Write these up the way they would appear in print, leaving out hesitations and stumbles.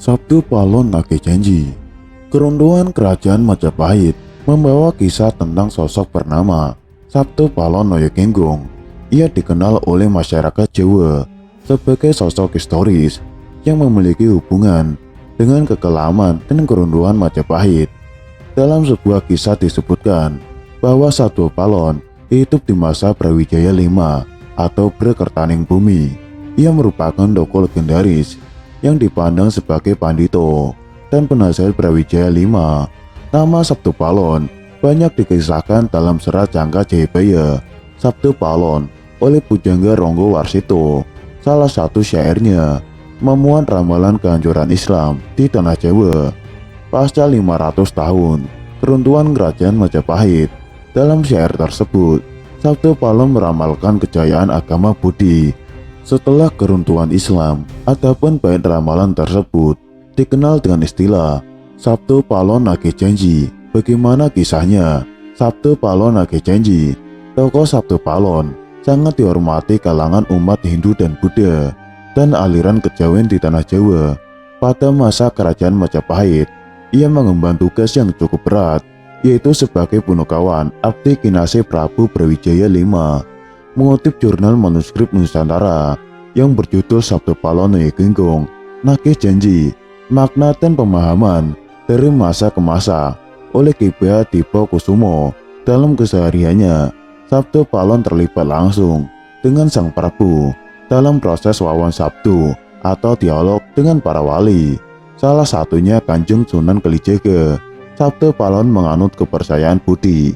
Sabtu Palon Nagih Janji. Keruntuhan kerajaan Majapahit membawa kisah tentang sosok bernama Sabtu Palon Noyogenggong. Ia dikenal oleh masyarakat Jawa sebagai sosok historis yang memiliki hubungan dengan kekelaman dan keruntuhan Majapahit. Dalam sebuah kisah disebutkan bahwa Sabtu Palon hidup di masa Brawijaya V atau Brekertaning Bumi. Ia merupakan tokoh legendaris yang dipandang sebagai pandito dan penasihat Brawijaya V. Nama Sabtu Palon banyak dikisahkan dalam serat Jangka Jayabaya Sabtu Palon oleh Pujangga Ronggo Warsito. Salah satu syairnya memuat ramalan kehancuran Islam di tanah Jawa pasca 500 tahun keruntuhan kerajaan Majapahit. Dalam syair tersebut, Sabtu Palon meramalkan kejayaan agama Budi setelah keruntuhan Islam. Adapun bait ramalan tersebut dikenal dengan istilah Sabtu Palon Nagih Janji. Bagaimana kisahnya? Sabtu Palon Nagih Janji. Tokoh Sabtu Palon sangat dihormati kalangan umat Hindu dan Buddha dan aliran kejawen di tanah Jawa. Pada masa kerajaan Majapahit, ia mengemban tugas yang cukup berat, yaitu sebagai punokawan abdi kinasih Prabu Brawijaya V. Mengutip jurnal manuskrip Nusantara yang berjudul Sabtu Palon Noyogenggong Nagih Janji, makna dan pemahaman dari masa ke masa oleh Ki Dipokusumo. Dalam kesehariannya, Sabtu Palon terlibat langsung dengan Sang Prabu dalam proses wawan sabtu atau dialog dengan para wali. Salah satunya Kanjeng Sunan Kalijaga. Sabtu Palon menganut kepercayaan Budi,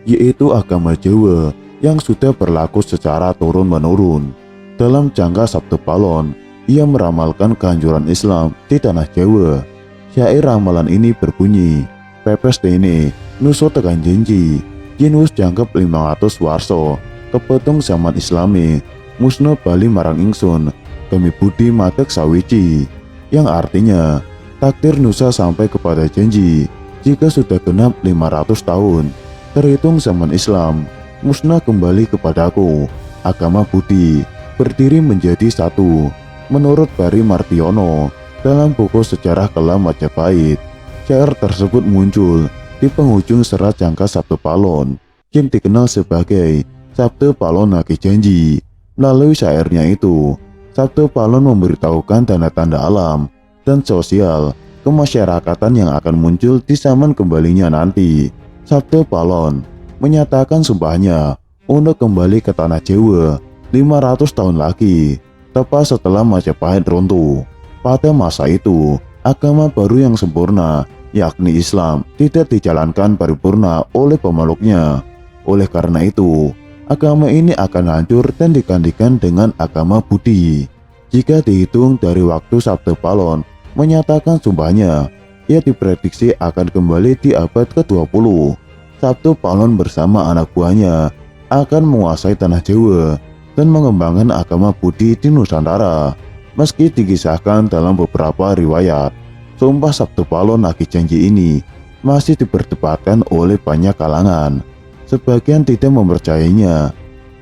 yaitu agama Jawa yang sudah berlaku secara turun-menurun. Dalam Jangka Sabtu Palon, ia meramalkan kehancuran Islam di tanah Jawa. Syair ramalan ini berbunyi, pepes dene nuso tekan janji, yen wis jangkep 500 warso, kepetung zaman Islami, musno bali marang ingsun, kami budi matek sawiji. Yang artinya, takdir Nusa sampai kepada janji, jika sudah genap 500 tahun, terhitung zaman Islam, musnah kembali kepadaku, agama Budi berdiri menjadi satu. Menurut Bari Martiono dalam buku Sejarah Kelam Majapahit, syair tersebut muncul di penghujung serat Jangka Sabtu Palon yang dikenal sebagai Sabtu Palon Nagih Janji. Melalui syairnya itu, Sabtu Palon memberitahukan tanda-tanda alam dan sosial kemasyarakatan yang akan muncul di zaman kembalinya nanti. Sabtu Palon menyatakan sumpahnya untuk kembali ke tanah Jawa 500 tahun lagi, tepat setelah Majapahit runtuh. Pada masa itu, agama baru yang sempurna, yakni Islam, tidak dijalankan paripurna oleh pemeluknya. Oleh karena itu, agama ini akan hancur dan digantikan dengan agama Budi. Jika dihitung dari waktu Sabtu Palon menyatakan sumpahnya, ia diprediksi akan kembali di abad ke-20. Sabtu Palon bersama anak buahnya akan menguasai tanah Jawa dan mengembangkan agama Budi di Nusantara. Meski dikisahkan dalam beberapa riwayat, sumpah Sabtu Palon Nagih Janji ini masih diperdebatkan oleh banyak kalangan. Sebagian tidak mempercayainya,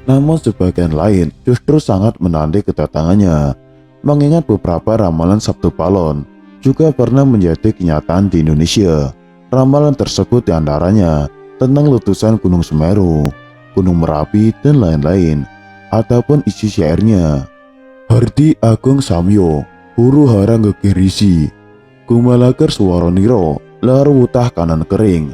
namun sebagian lain justru sangat menanti kedatangannya, mengingat beberapa ramalan Sabtu Palon juga pernah menjadi kenyataan di Indonesia. Ramalan tersebut diantaranya tentang letusan Gunung Semeru, Gunung Merapi, dan lain-lain. Adapun isi syairnya, Hardi Agung Samyo, huru harang gegirisi, gumalaker suara niro, lar wutah kanan kering,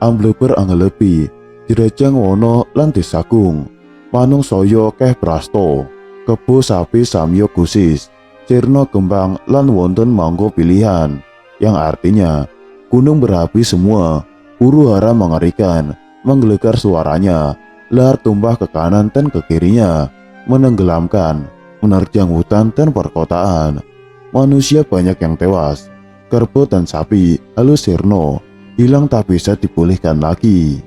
ambleber angelepi, dirajang wono lan disagung, manung soyo keh prasto, kebo sapi samyo gusis, sirno gembang lan wonten mangko pilihan. Yang artinya, gunung berapi semua, huru hara mengerikan, menggelegar suaranya, lahar tumpah ke kanan dan ke kirinya, menenggelamkan, menerjang hutan dan perkotaan. Manusia banyak yang tewas, kerbau dan sapi halus sirno, hilang tak bisa dipulihkan lagi.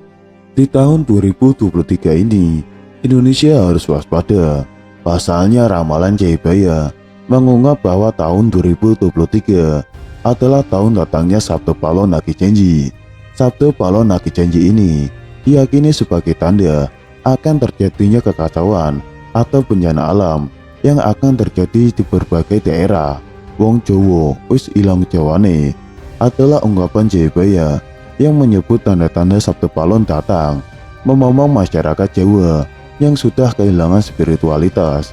Di tahun 2023 ini, Indonesia harus waspada. Pasalnya ramalan Jayabaya mengungkap bahwa tahun 2023 adalah tahun datangnya Sabtu Palon Nagih Janji. Sabtu Palon Nagih Janji ini diyakini sebagai tanda akan terjadinya kekacauan atau bencana alam yang akan terjadi di berbagai daerah. wong Jawa wis ilang Jawane adalah ungkapan Jayabaya yang menyebut tanda-tanda Sabtu Palon datang, memomong masyarakat Jawa yang sudah kehilangan spiritualitas.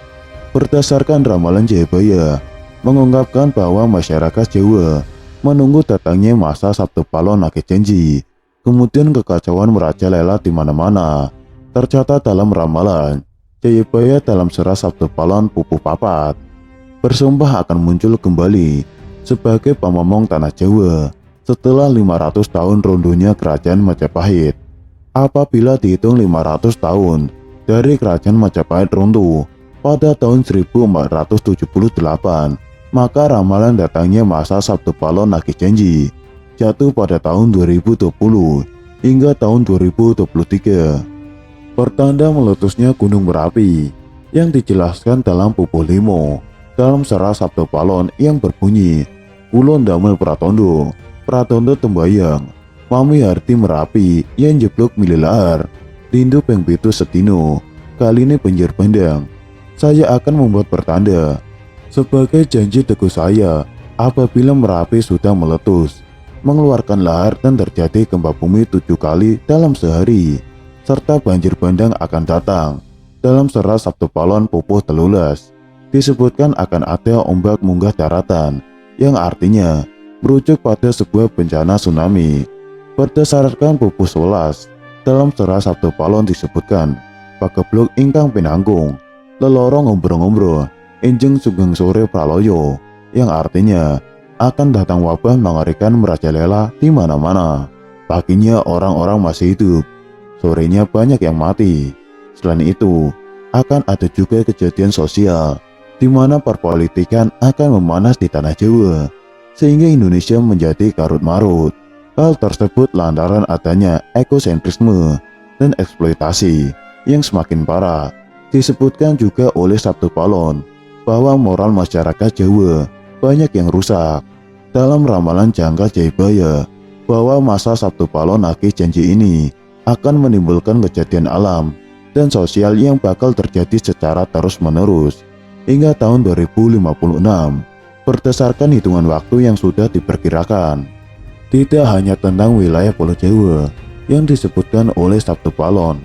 Berdasarkan ramalan Jayabaya, mengungkapkan bahwa masyarakat Jawa menunggu datangnya masa Sabtu Palon Ake Janji. Kemudian kekacauan merajalela di mana-mana. Tercatat dalam ramalan Jayabaya dalam Serah Sabtu Palon Pupuh Papat, bersumpah akan muncul kembali sebagai pamomong tanah Jawa setelah 500 tahun runtuhnya kerajaan Majapahit. Apabila dihitung 500 tahun dari kerajaan Majapahit runtuh pada tahun 1478, maka ramalan datangnya masa Sabtu Palon Ake Janji jatuh pada tahun 2020 hingga tahun 2023. Pertanda meletusnya gunung berapi yang dijelaskan dalam Pupuh Limo dalam Serah Sabtu Palon yang berbunyi, Kulon damel pratondo, pratondo tembayang, mami harti merapi yang jeblok mililahar, rindu peng pitu setino, kali ini banjir bandang. Saya akan membuat pertanda sebagai janji teguh saya apabila Merapi sudah meletus, mengeluarkan lahar dan terjadi gempa bumi 7 kali dalam sehari, serta banjir bandang akan datang. Dalam Serah Sabtu Palon Pupuh Telulas disebutkan akan ada ombak munggah daratan, yang artinya merujuk pada sebuah bencana tsunami. Berdasarkan Pupuh 11, dalam Serah Sabtu Palon disebutkan, pageblok ingkang pinanggung, lelorong ngombro-ngombro, enjeng sugeng sore praloyo, yang artinya akan datang wabah mengerikan merajalela di mana-mana. Paginya orang-orang masih hidup, sorenya banyak yang mati. Selain itu, akan ada juga kejadian sosial di mana perpolitikan akan memanas di tanah Jawa, sehingga Indonesia menjadi karut-marut. Hal tersebut lantaran adanya ekosentrisme dan eksploitasi yang semakin parah. Disebutkan juga oleh Sabtu Palon bahwa moral masyarakat Jawa banyak yang rusak. Dalam ramalan jangka Jayabaya bahwa masa Sabtu Palon Ake Janji ini akan menimbulkan kejadian alam dan sosial yang bakal terjadi secara terus-menerus hingga tahun 2056 berdasarkan hitungan waktu yang sudah diperkirakan. Tidak hanya tentang wilayah Pulau Jawa yang disebutkan oleh Sabtu Palon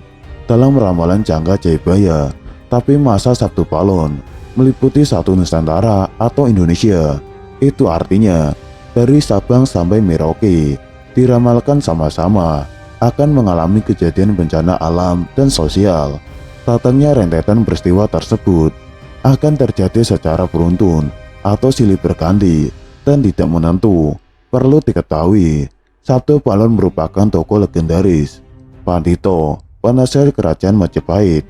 dalam ramalan jangka Jayabaya, tapi masa Sabtu Palon meliputi satu Nusantara atau Indonesia. Itu artinya dari Sabang sampai Merauke diramalkan sama-sama akan mengalami kejadian bencana alam dan sosial. Datangnya rentetan peristiwa tersebut akan terjadi secara beruntun atau silih berganti dan tidak menentu. Perlu diketahui, Sabtu Palon merupakan tokoh legendaris, Pandito, penasihat kerajaan Majapahit,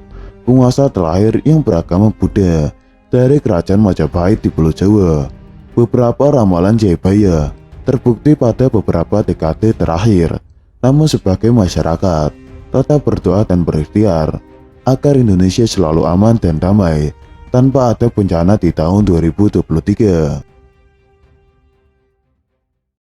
penguasa terakhir yang beragama Buddha dari kerajaan Majapahit di Pulau Jawa. Beberapa ramalan Jayabaya terbukti pada beberapa dekade terakhir. Namun sebagai masyarakat tetap berdoa dan berikhtiar agar Indonesia selalu aman dan damai tanpa ada bencana di tahun 2023.